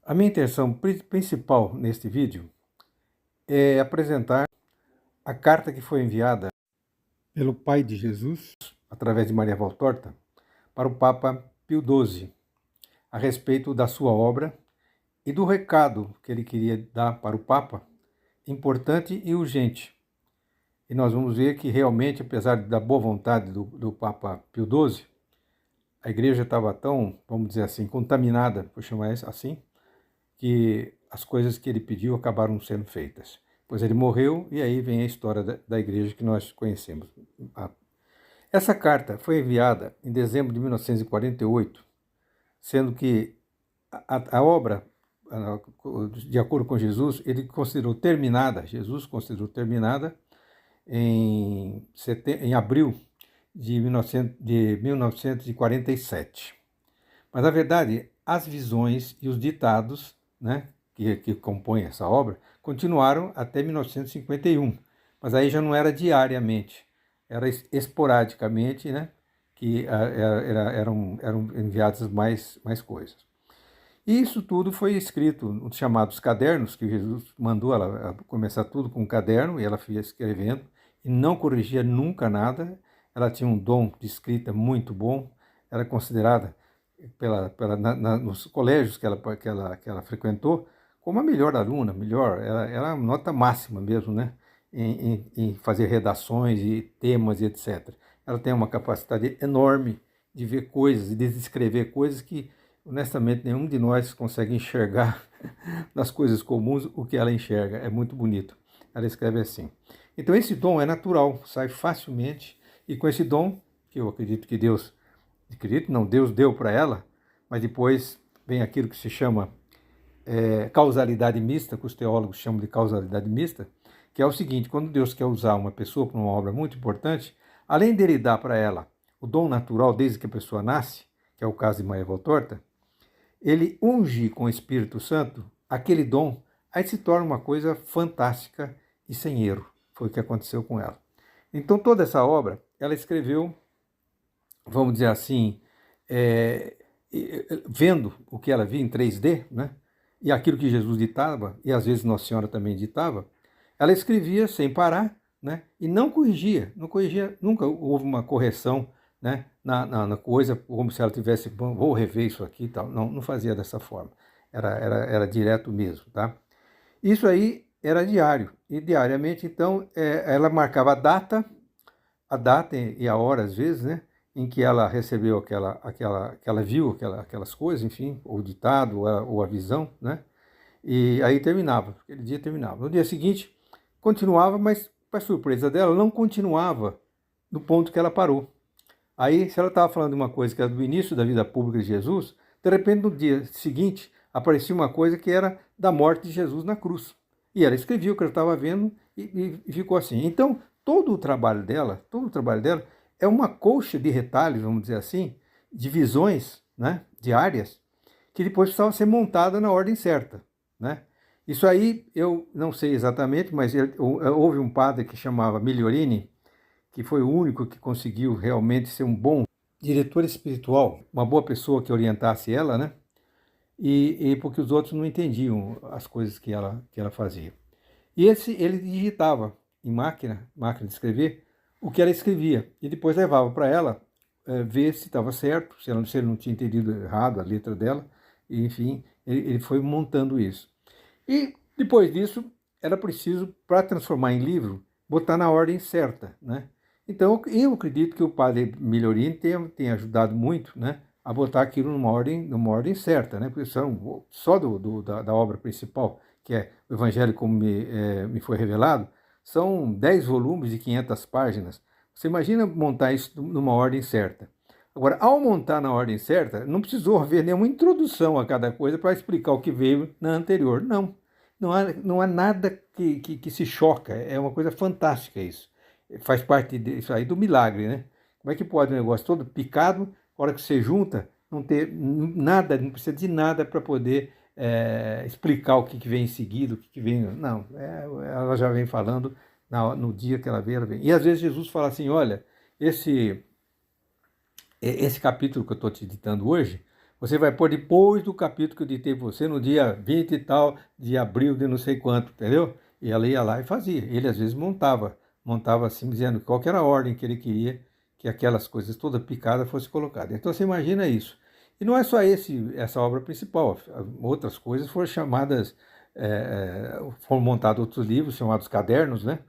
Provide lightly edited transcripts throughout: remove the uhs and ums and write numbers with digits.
A minha intenção principal neste vídeo é apresentar a carta que foi enviada pelo Pai de Jesus, através de Maria Valtorta, para o Papa Pio XII, a respeito da sua obra e do recado que ele queria dar para o Papa, importante e urgente. E nós vamos ver que realmente, apesar da boa vontade do Papa Pio XII, a igreja estava tão, vamos dizer assim, contaminada, por chamar assim, que as coisas que ele pediu acabaram sendo feitas. Pois ele morreu e aí vem a história da igreja que nós conhecemos. Essa carta foi enviada em dezembro de 1948, sendo que a obra, de acordo com Jesus, ele considerou terminada, Jesus considerou terminada em abril de 1947. Mas, na verdade, as visões e os ditados, né, que compõem essa obra continuaram até 1951, mas aí já não era diariamente, era esporadicamente, né, que eram enviadas mais coisas. E isso tudo foi escrito nos chamados cadernos, que Jesus mandou ela começar tudo com um caderno, e ela ia escrevendo, e não corrigia nunca nada. Ela tinha um dom de escrita muito bom, era considerada nos colégios que ela frequentou como a melhor aluna, era a nota máxima mesmo, né, em fazer redações e temas e etc. Ela tem uma capacidade enorme de ver coisas e de descrever coisas que, honestamente, nenhum de nós consegue enxergar nas coisas comuns o que ela enxerga. É muito bonito. Ela escreve assim. Então esse dom é natural, sai facilmente, e com esse dom, que eu acredito que Deus deu para ela, mas depois vem aquilo que se chama causalidade mista, que os teólogos chamam de causalidade mista, que é o seguinte: quando Deus quer usar uma pessoa para uma obra muito importante, além dele dar para ela o dom natural desde que a pessoa nasce, que é o caso de Maria Valtorta, ele unge com o Espírito Santo aquele dom, aí se torna uma coisa fantástica e sem erro. Foi o que aconteceu com ela. Então toda essa obra, ela escreveu, vamos dizer assim, vendo o que ela via em 3D, né? E aquilo que Jesus ditava, e às vezes Nossa Senhora também ditava, ela escrevia sem parar, né? E não corrigia, nunca houve uma correção, né, na coisa, como se ela tivesse, vou rever isso aqui e tal. Não fazia dessa forma, era direto mesmo, tá? Isso aí era diário, e diariamente, então, ela marcava a data e a hora, às vezes, né, em que ela recebeu que ela viu aquelas coisas, enfim, ou o ditado, ou a visão, né, e aí terminava, aquele dia terminava. No dia seguinte, continuava, mas, para surpresa dela, não continuava no ponto que ela parou. Aí, se ela estava falando de uma coisa que era do início da vida pública de Jesus, de repente, no dia seguinte, aparecia uma coisa que era da morte de Jesus na cruz. E ela escrevia o que ela estava vendo e ficou assim. Então, todo o trabalho dela é uma colcha de retalhos, vamos dizer assim, de visões, né, diárias, que depois precisava ser montada na ordem certa, né? Isso aí, eu não sei exatamente, mas houve um padre que chamava Migliorini, que foi o único que conseguiu realmente ser um bom diretor espiritual, uma boa pessoa que orientasse ela, né? E porque os outros não entendiam as coisas que ela fazia. E ele digitava em máquina de escrever, o que ela escrevia, e depois levava para ela ver se estava certo, se ele não tinha entendido errado a letra dela, e, enfim, ele foi montando isso. E depois disso, era preciso, para transformar em livro, botar na ordem certa, né? Então, eu acredito que o padre Migliorini tenha ajudado muito, né, a botar aquilo numa ordem certa, né? Porque só da obra principal, que é o Evangelho como me foi revelado, são 10 volumes de 500 páginas. Você imagina montar isso numa ordem certa. Agora, ao montar na ordem certa, não precisou haver nenhuma introdução a cada coisa para explicar o que veio na anterior. Não há nada que se choca. É uma coisa fantástica isso. Faz parte disso aí do milagre, né? Como é que pode um negócio todo picado, a hora que você junta, não ter nada, não precisa de nada para poder explicar o que vem em seguida, o que vem. Não, ela já vem falando no dia que ela vem. E às vezes Jesus fala assim: olha, esse capítulo que eu estou te ditando hoje, Você vai pôr depois do capítulo que eu ditei para você, no dia 20 e tal de abril de não sei quanto, entendeu? E ela ia lá e fazia. Ele às vezes montava assim, dizendo qual que era a ordem que ele queria que aquelas coisas toda picada fosse colocada. Então você imagina isso. E não é só essa obra principal, outras coisas foram chamadas, foram montados outros livros chamados cadernos, né?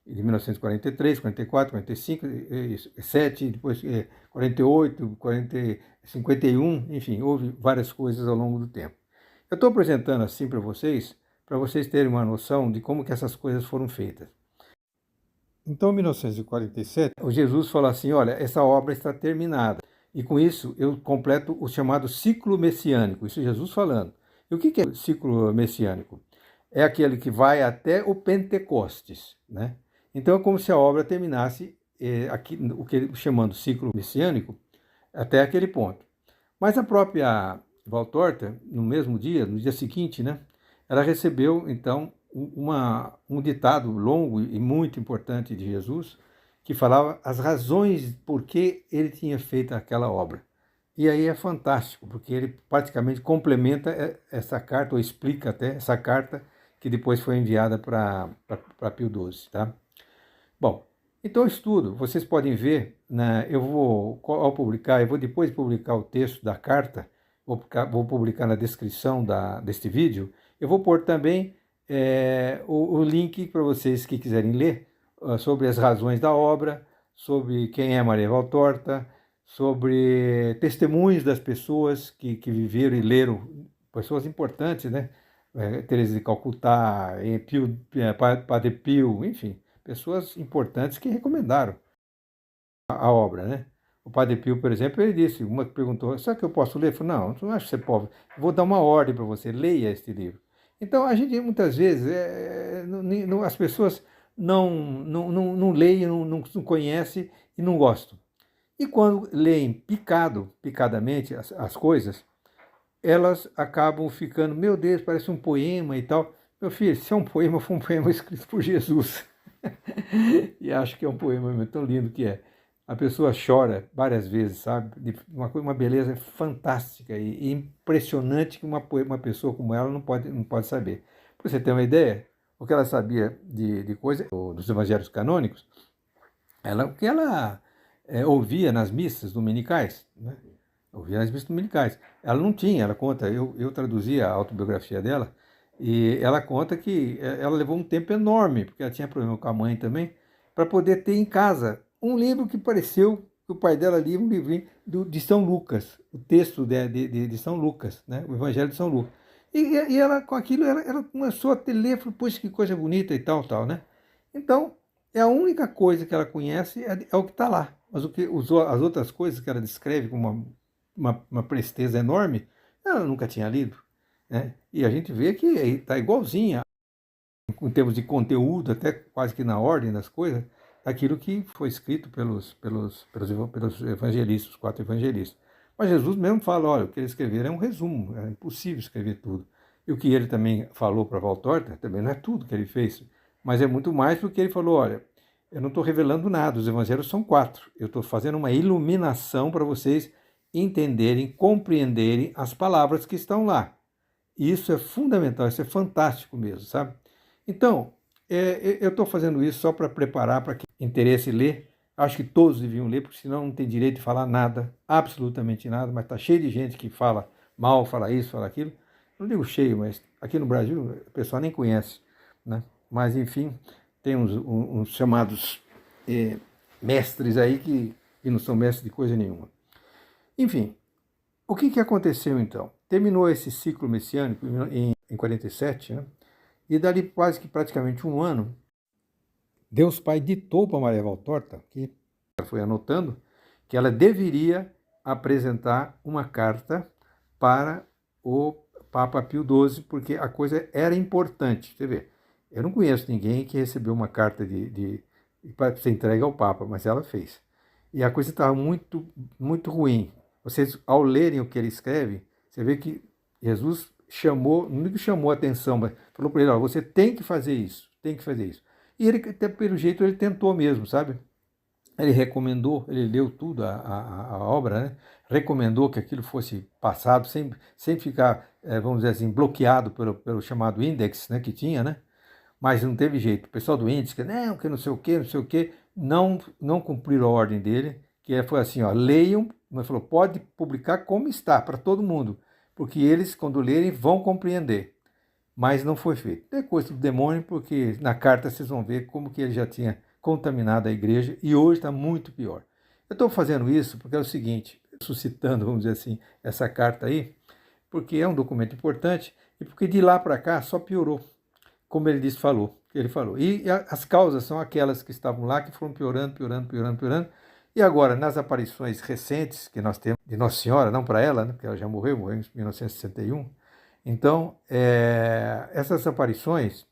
De 1943, 44, 45, 7, depois 48, 40, 51, enfim, houve várias coisas ao longo do tempo. Eu estou apresentando assim para vocês terem uma noção de como que essas coisas foram feitas. Então, em 1947, o Jesus falou assim, olha, essa obra está terminada. E com isso eu completo o chamado ciclo messiânico, isso é Jesus falando. E o que é o ciclo messiânico? É aquele que vai até o Pentecostes, né? Então é como se a obra terminasse aqui, o que ele chamando ciclo messiânico, até aquele ponto. Mas a própria Valtorta, no mesmo dia, no dia seguinte, né, ela recebeu então um ditado longo e muito importante de Jesus, que falava as razões por que ele tinha feito aquela obra. E aí é fantástico, porque ele praticamente complementa essa carta, ou explica até essa carta que depois foi enviada para Pio XII, tá? Bom, então estudo, vocês podem ver, né, eu vou, ao publicar, eu vou depois publicar o texto da carta, vou publicar na descrição deste vídeo, eu vou pôr também o link para vocês que quiserem ler sobre as razões da obra, sobre quem é Maria Valtorta, sobre testemunhos das pessoas que viveram e leram, pessoas importantes, né? Teresa de Calcutá, Padre Pio, enfim, pessoas importantes que recomendaram a obra, né? O Padre Pio, por exemplo, ele disse, uma que perguntou, será que eu posso ler? Eu falei, não, não acho que você pode, vou dar uma ordem para você, leia este livro. Então, a gente, muitas vezes, as pessoas não leem, não conhecem e não gostam. E quando leem picadamente as coisas, elas acabam ficando, meu Deus, parece um poema e tal. Meu filho, se é um poema, foi um poema escrito por Jesus. E acho que é um poema tão lindo que é. A pessoa chora várias vezes, sabe? Uma beleza fantástica e impressionante que uma pessoa como ela não pode saber. Para você ter uma ideia, o que ela sabia de coisa dos evangelhos canônicos, o que ela ouvia nas missas dominicais, né? Ouvia nas missas dominicais. Ela não tinha, ela conta, eu traduzi a autobiografia dela, e ela conta que ela levou um tempo enorme, porque ela tinha problema com a mãe também, para poder ter em casa um livro que pareceu que o pai dela lia um livrinho de São Lucas, o texto de São Lucas, né? O Evangelho de São Lucas. E ela, com aquilo, ela começou a ter ler, falou, poxa, que coisa bonita e tal, né? Então, a única coisa que ela conhece é o que está lá. Mas as outras coisas que ela descreve com uma presteza enorme, ela nunca tinha lido, né? E a gente vê que está igualzinha, em termos de conteúdo, até quase que na ordem das coisas, aquilo que foi escrito pelos evangelistas, os 4 evangelistas. Mas Jesus mesmo fala, olha, o que eles escreveram é um resumo, é impossível escrever tudo. E o que ele também falou para Valtorta, também não é tudo que ele fez, mas é muito mais porque ele falou, olha, eu não estou revelando nada, os evangelhos são 4, eu estou fazendo uma iluminação para vocês entenderem, compreenderem as palavras que estão lá. Isso é fundamental, isso é fantástico mesmo, sabe? Então, eu estou fazendo isso só para preparar para quem tem interesse em ler. Acho que todos deviam ler, porque senão não tem direito de falar nada, absolutamente nada, mas está cheio de gente que fala mal, fala isso, fala aquilo. Não digo cheio, mas aqui no Brasil o pessoal nem conhece, né? Mas, enfim, tem uns chamados mestres aí que não são mestres de coisa nenhuma. Enfim, o que aconteceu então? Terminou esse ciclo messiânico em 47, né? E dali quase que praticamente um ano, Deus Pai ditou para Maria Valtorta, que ela foi anotando, que ela deveria apresentar uma carta para o Papa Pio XII, porque a coisa era importante. Você vê, eu não conheço ninguém que recebeu uma carta para ser entregue ao Papa, mas ela fez. E a coisa estava muito, muito ruim. Vocês, ao lerem o que ele escreve, você vê que Jesus não chamou a atenção, mas falou para ele, ó, você tem que fazer isso, tem que fazer isso. E ele, até pelo jeito, ele tentou mesmo, sabe? ele recomendou, ele leu tudo, a obra, né? Recomendou que aquilo fosse passado sem ficar, vamos dizer assim, bloqueado pelo chamado índex, né, que tinha, né? Mas não teve jeito. O pessoal do índice, que não sei o que, não sei o que, não cumpriram a ordem dele, que foi assim, ó, leiam, mas falou, pode publicar como está, para todo mundo, porque eles, quando lerem, vão compreender. Mas não foi feito. É coisa do demônio, porque na carta vocês vão ver como que ele já tinha contaminado a igreja e hoje está muito pior. Eu estou fazendo isso porque é o seguinte, suscitando, vamos dizer assim, essa carta aí, porque é um documento importante e porque de lá para cá só piorou, como ele disse, ele falou. E as causas são aquelas que estavam lá, que foram piorando, piorando, piorando, piorando. E agora, nas aparições recentes que nós temos de Nossa Senhora, não para ela, né, porque ela já morreu em 1961, então, essas aparições,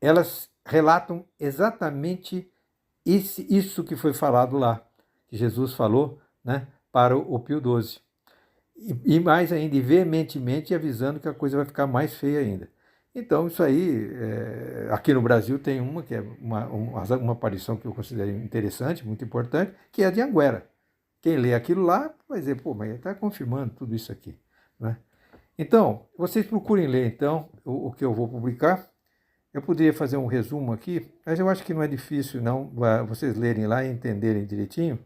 elas relatam exatamente isso que foi falado lá, que Jesus falou, né, para o Pio XII. E mais ainda, e veementemente avisando que a coisa vai ficar mais feia ainda. Então, isso aí, aqui no Brasil tem uma que é uma aparição que eu considero interessante, muito importante, que é a de Anguera. Quem lê aquilo lá vai dizer, pô, mas ele está confirmando tudo isso aqui, né? Então, vocês procurem ler então o que eu vou publicar. Eu poderia fazer um resumo aqui, mas eu acho que não é difícil não vocês lerem lá e entenderem direitinho.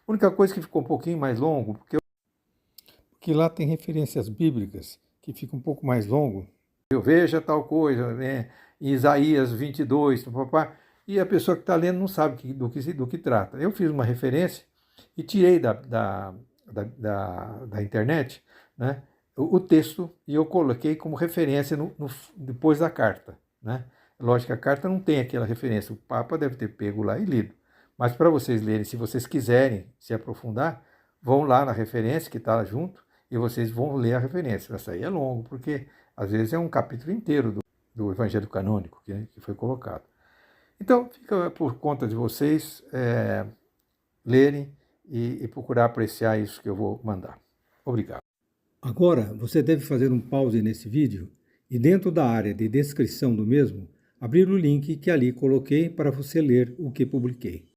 A única coisa que ficou um pouquinho mais longo, porque lá tem referências bíblicas que ficam um pouco mais longo. Eu veja tal coisa, né? Isaías 22, papá, e a pessoa que está lendo não sabe do que trata. Eu fiz uma referência e tirei da internet, né, o texto e eu coloquei como referência depois da carta, né? Lógico que a carta não tem aquela referência, o Papa deve ter pego lá e lido. Mas para vocês lerem, se vocês quiserem se aprofundar, vão lá na referência que está junto e vocês vão ler a referência. Essa aí é longo, porque às vezes é um capítulo inteiro do Evangelho Canônico que foi colocado. Então, fica por conta de vocês lerem e procurar apreciar isso que eu vou mandar. Obrigado. Agora, você deve fazer um pause nesse vídeo e dentro da área de descrição do mesmo, abrir o link que ali coloquei para você ler o que publiquei.